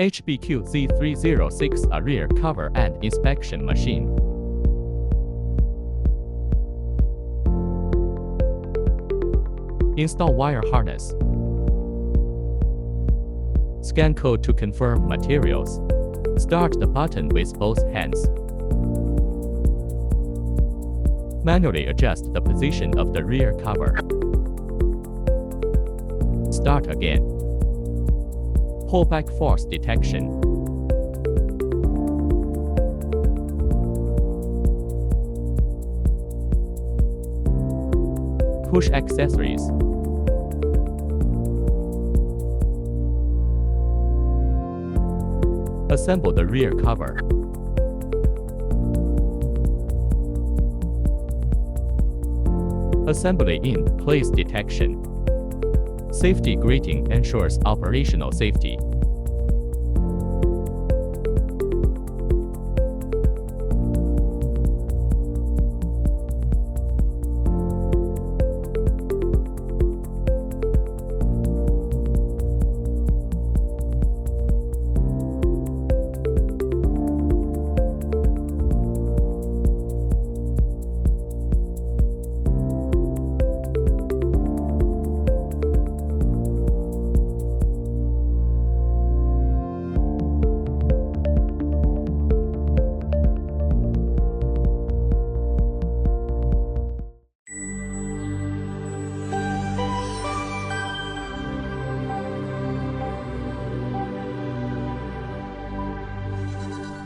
HBQ-Z306A rear cover and inspection machine. Install wire harness. Scan code to confirm materials. Start the button with both hands. Manually adjust the position of the rear cover. Start again. Pullback force detection. Push accessories. Assemble the rear cover. Assembly in place detection. Safety greeting ensures operational safety.